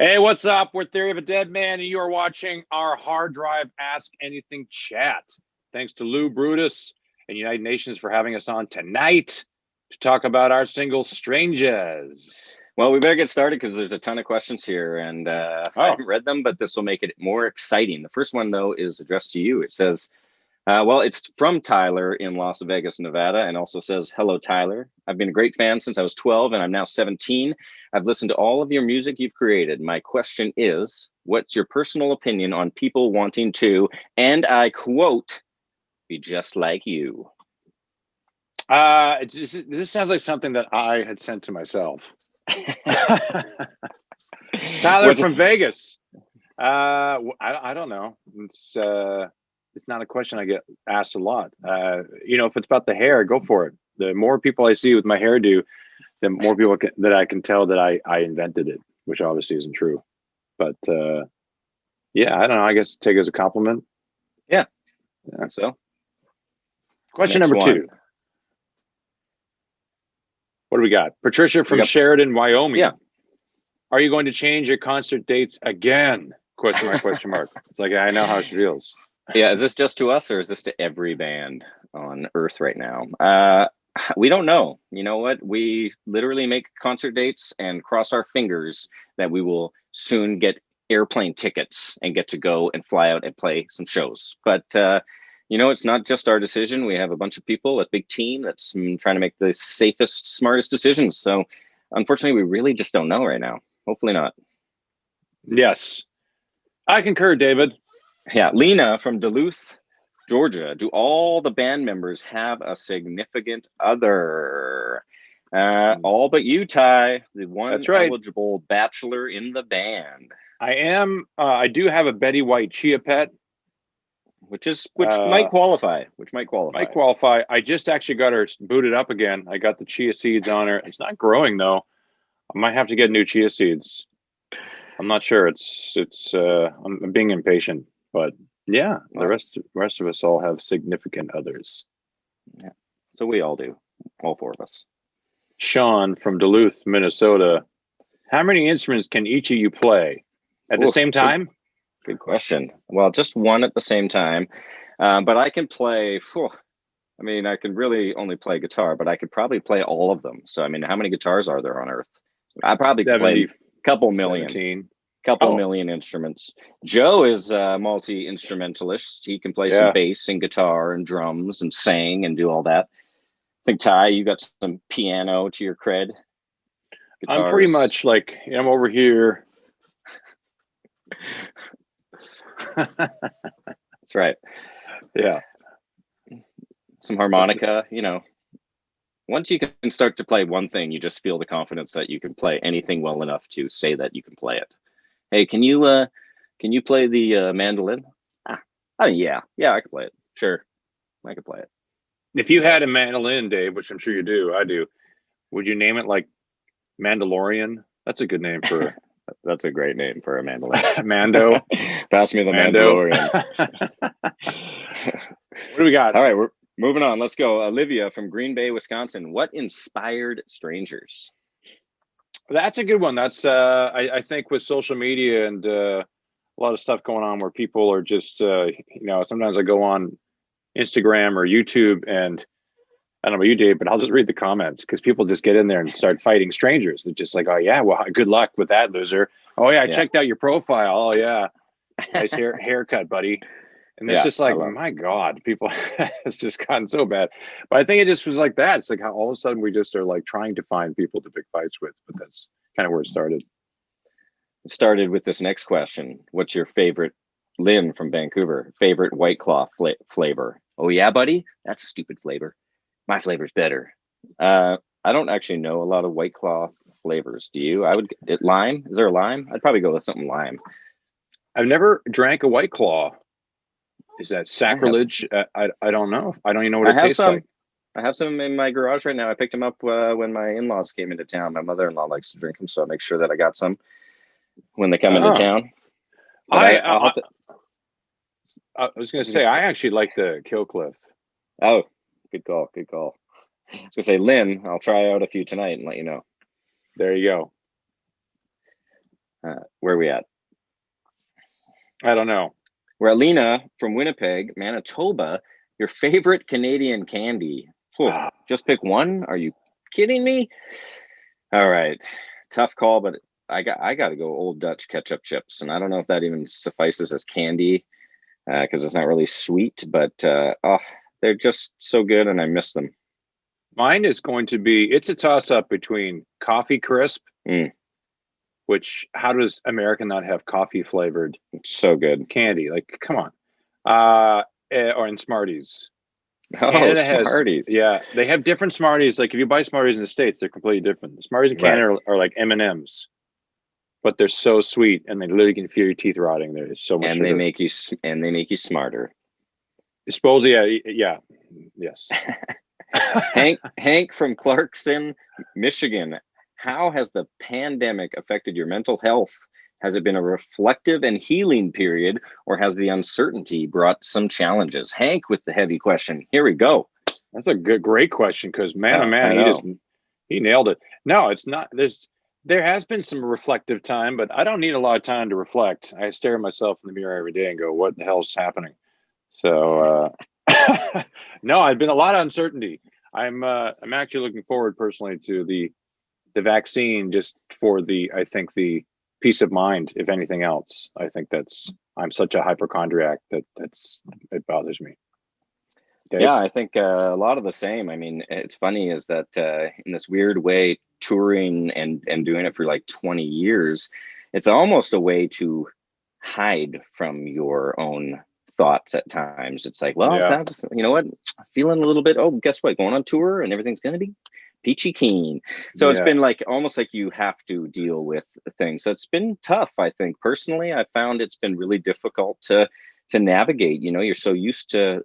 Hey, what's up? We're Theory of a Deadman, and you are watching our hard drive Ask Anything chat. Thanks to Lou, Brutus, and United Nations for having us on tonight to talk about our single Strangers. Well, we better get started because there's a ton of questions here, and I haven't read them, but this will make it more exciting. The first one, though, is addressed to you. It says, well, it's from Tyler in Las Vegas, Nevada, and also says, hello, Tyler. I've been a great fan since I was 12, and I'm now 17. I've listened to all of your music you've created. My question is, what's your personal opinion on people wanting to, and I quote, be just like you? This sounds like something that I had sent to myself. Tyler from Vegas. I don't know. It's not a question I get asked a lot. If it's about the hair, go for it. The more people I see with my hairdo, the more people that I can tell that I invented it, which obviously isn't true. But yeah, I don't know. I guess take it as a compliment. Yeah. So, question number 2. What do we got? Patricia from Sheridan, Wyoming. Yeah. Are you going to change your concert dates again? Question mark, question mark. It's like, I know how she feels. Yeah, is this just to us or is this to every band on Earth right now? We don't know. You know what? We literally make concert dates and cross our fingers that we will soon get airplane tickets and get to go and fly out and play some shows. But, it's not just our decision. We have a bunch of people, a big team that's trying to make the safest, smartest decisions. So unfortunately, we really just don't know right now. Hopefully not. Yes. I concur, David. Yeah, Lena from Duluth, Georgia. Do all the band members have a significant other? All but you, Ty, the one eligible bachelor in the band. I am. I do have a Betty White Chia Pet, which might qualify. Might qualify. I just actually got her booted up again. I got the chia seeds on her. It's not growing though. I might have to get new chia seeds. I'm not sure. I'm being impatient. But yeah, the rest of us all have significant others. Yeah, so we all do, all 4 of us. Sean from Duluth, Minnesota. How many instruments can each of you play at the same time? Good question. Well, just one at the same time, but I can play. I can really only play guitar, but I could probably play all of them. So how many guitars are there on Earth? I probably could play a couple million. 17. Million instruments. Joe is a multi-instrumentalist. He can play some bass and guitar and drums and sing and do all that. I think, Ty, you got some piano to your cred. Guitars. I'm pretty much like, I'm over here. That's right. Yeah. Some harmonica, Once you can start to play one thing, you just feel the confidence that you can play anything well enough to say that you can play it. Hey, can you play the mandolin? Yeah, I can play it. Sure, I can play it. If you had a mandolin, Dave, which I'm sure you do, I do, would you name it like Mandalorian? That's a good name for. That's a great name for a mandolin. Mando. Pass me the Mandalorian. What do we got? All right, we're moving on. Let's go. Olivia from Green Bay, Wisconsin. What inspired Strangers? That's a good one. That's I think with social media and a lot of stuff going on where people are just sometimes I go on Instagram or YouTube and I don't know about you, Dave, but I'll just read the comments because people just get in there and start fighting strangers. They're just like, oh yeah, well, good luck with that, loser. Oh yeah, I checked out your profile. Oh yeah, nice haircut, buddy. And it's just like, my God, people, it's just gotten so bad. But I think it just was like that. It's like how all of a sudden we just are like trying to find people to pick fights with. But that's kind of where it started. It started with this next question. What's your favorite, Lynn from Vancouver, favorite White Claw flavor? Oh yeah, buddy? That's a stupid flavor. My flavor's better. I don't actually know a lot of White Claw flavors. Do you? Lime? Is there a lime? I'd probably go with something lime. I've never drank a White Claw. Is that sacrilege? I don't know. I don't even know what it tastes like. I have some in my garage right now. I picked them up when my in-laws came into town. My mother-in-law likes to drink them, so I make sure that I got some when they come into town. I was going to say, I actually like the Killcliff. Oh, good call. I was going to say, Lynn, I'll try out a few tonight and let you know. There you go. Where are we at? I don't know. We're at Lena from Winnipeg, Manitoba. Your favorite Canadian candy? Just pick one? Are you kidding me? All right, tough call, but I got to go Old Dutch ketchup chips, and I don't know if that even suffices as candy because it's not really sweet, but oh, they're just so good, and I miss them. Mine is going to be, it's a toss up between coffee crisp, which how does America not have coffee flavored? It's so good candy. Like, come on. Or in Smarties. Oh, Canada Smarties. Yeah, they have different Smarties. Like if you buy Smarties in the States, they're completely different. The Smarties in Canada are like M&Ms, but they're so sweet and they literally can feel your teeth rotting. There's so much and sugar. they make you smarter. I suppose, yes. Hank from Clarkson, Michigan. How has the pandemic affected your mental health? Has it been a reflective and healing period, or has the uncertainty brought some challenges? Hank with the heavy question. Here we go. That's a great question because man, he nailed it. No, it's not. There has been some reflective time, but I don't need a lot of time to reflect. I stare at myself in the mirror every day and go, "What the hell's happening?" So no, I've been a lot of uncertainty. I'm actually looking forward personally to the vaccine just for I think the peace of mind, if anything else. I think I'm such a hypochondriac that it bothers me. Dave? Yeah, I think a lot of the same. I mean, it's funny is that in this weird way, touring and doing it for like 20 years, it's almost a way to hide from your own thoughts at times. It's like, well, you know what? I'm feeling a little bit, oh, guess what? Going on tour and everything's going to be peachy keen. So it's been like almost like you have to deal with things. So it's been tough, I think. Personally, I found it's been really difficult to navigate. You know, you're so used to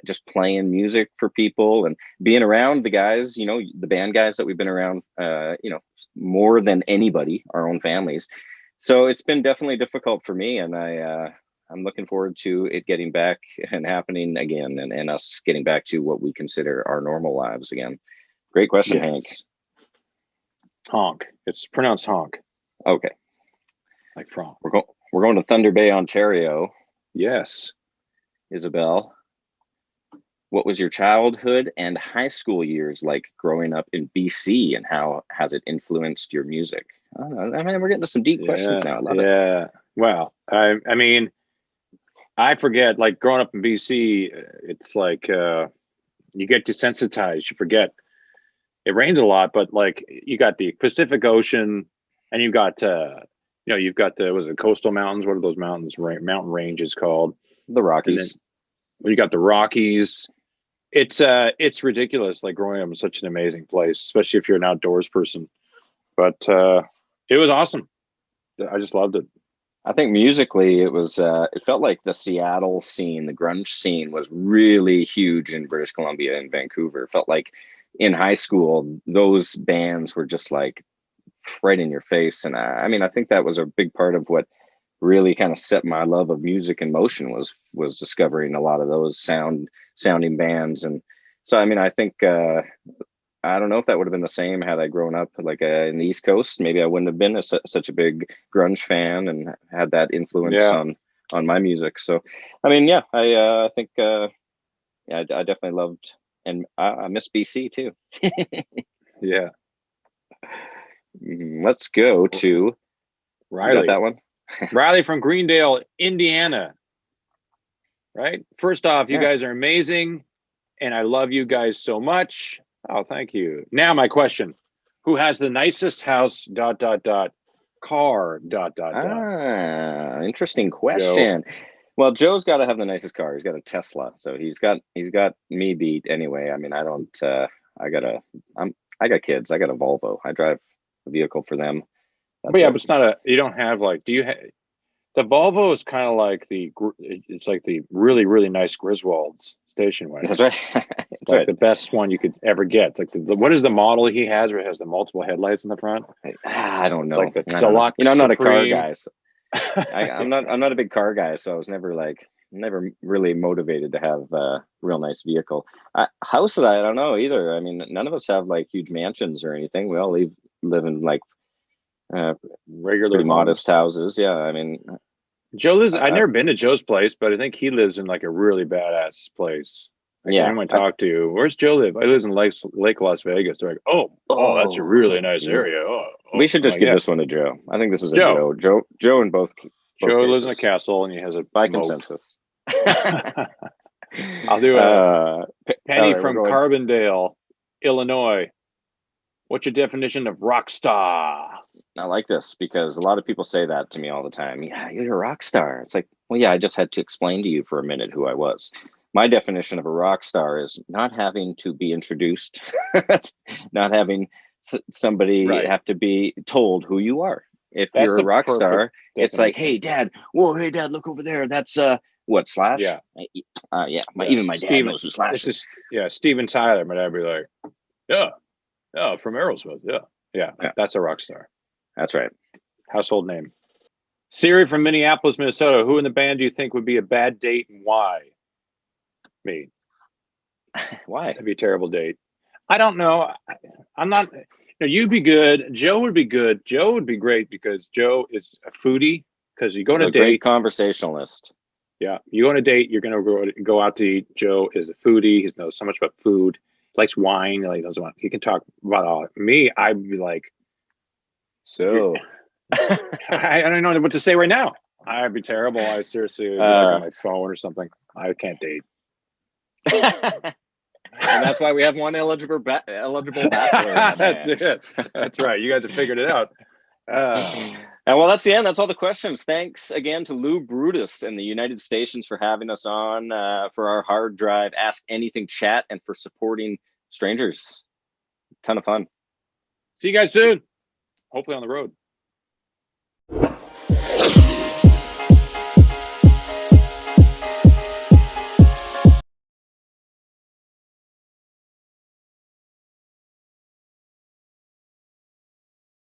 just playing music for people and being around the guys, you know, the band guys that we've been around, you know, more than anybody, our own families. So it's been definitely difficult for me, and I'm looking forward to it getting back and happening again, and us getting back to what we consider our normal lives again. Great question, Hank. Honk. It's pronounced honk. Okay. Like Frank. We're going to Thunder Bay, Ontario. Yes. Isabel, what was your childhood and high school years like growing up in BC, and how has it influenced your music? I mean, we're getting to some deep questions now. I love it. Yeah. Well, I mean, I forget, like growing up in BC, it's like you get desensitized. You forget. It rains a lot, but like you got the Pacific Ocean, and you've got you've got the coastal mountains. What are those mountains? Mountain ranges called? The Rockies. You got the Rockies. It's ridiculous. Like growing up in such an amazing place, especially if you're an outdoors person. But it was awesome. I just loved it. I think musically, it felt like the Seattle scene, the grunge scene, was really huge in British Columbia and Vancouver. It felt like in high school, those bands were just like right in your face. And I mean, I think that was a big part of what really kind of set my love of music in motion, was discovering a lot of those sounding bands. And so, I mean, I think, I don't know if that would have been the same had I grown up like in the East Coast. Maybe I wouldn't have been such a big grunge fan and had that influence on my music. So, I mean, yeah, I think, I definitely loved, and I miss BC too. Yeah. Let's go to Riley. You got that one? Riley from Greendale, Indiana. Right. First off, you guys are amazing, and I love you guys so much. Oh, thank you. Now my question: who has the nicest house? ... Car ... Interesting question. Joe. Well, Joe's got to have the nicest car. He's got a Tesla, so he's got me beat anyway. I mean, I don't. I got kids. I got a Volvo. I drive a vehicle for them. But yeah, but it's not a. You don't have like. Do you have? The Volvo is kind of like it's like the really, really nice Griswold's station wagon. That's right. It's like the best one you could ever get. It's like what is the model he has where it has the multiple headlights in the front? I don't know. It's like the Deluxe. You know, I'm not a car guy. So I'm not a big car guy, so I was never really motivated to have a real nice vehicle. House, I don't know either. I mean, none of us have like huge mansions or anything. We all live in like Regular pretty homes. modest houses. Yeah, I mean, Joe lives. I've never been to Joe's place, but I think he lives in like a really badass place. Like yeah. anyone talk to, where's Joe live? I lives in Lake Las Vegas. They're like, oh, that's a really nice area. We should just like, give yeah. this one to Joe. I think this is a Joe. Joe in both Joe cases. lives in a castle and he has a By moat. consensus. I'll do a Penny right, from Carbondale, Illinois. What's your definition of rock star? I like this because a lot of people say that to me all the time. Yeah, you're a rock star. It's like, well, yeah, I just had to explain to you for a minute who I was. My definition of a rock star is not having to be introduced, not having somebody have to be told who you are. If you're a rock star, it's like, hey, Dad. Whoa, hey, Dad, look over there. That's what, Slash? Yeah. Even my dad knows who Slash is. Steven Tyler. My dad would be like, yeah, from Aerosmith. Yeah, that's a rock star. That's right. Household name. Siri from Minneapolis, Minnesota. Who in the band do you think would be a bad date and why? Me. Why? It'd be a terrible date. I don't know. I'm not. You'd be good. Joe would be good. Joe would be great because Joe is a foodie. Because you go on a date. Great conversationalist. Yeah, you go on a date. You're gonna go out to eat. Joe is a foodie. He knows so much about food. He likes wine. He can talk about all. Me, I'd be like, so. I don't know what to say right now. I'd be terrible. I seriously would be like on my phone or something. I can't date. And that's why we have one eligible bachelor. That's it. That's right. You guys have figured it out. And well, that's the end. That's all the questions. Thanks again to Lou Brutus and the United Stations for having us on for our hard drive Ask Anything chat and for supporting strangers. Ton of fun. See you guys soon. Hopefully on the road.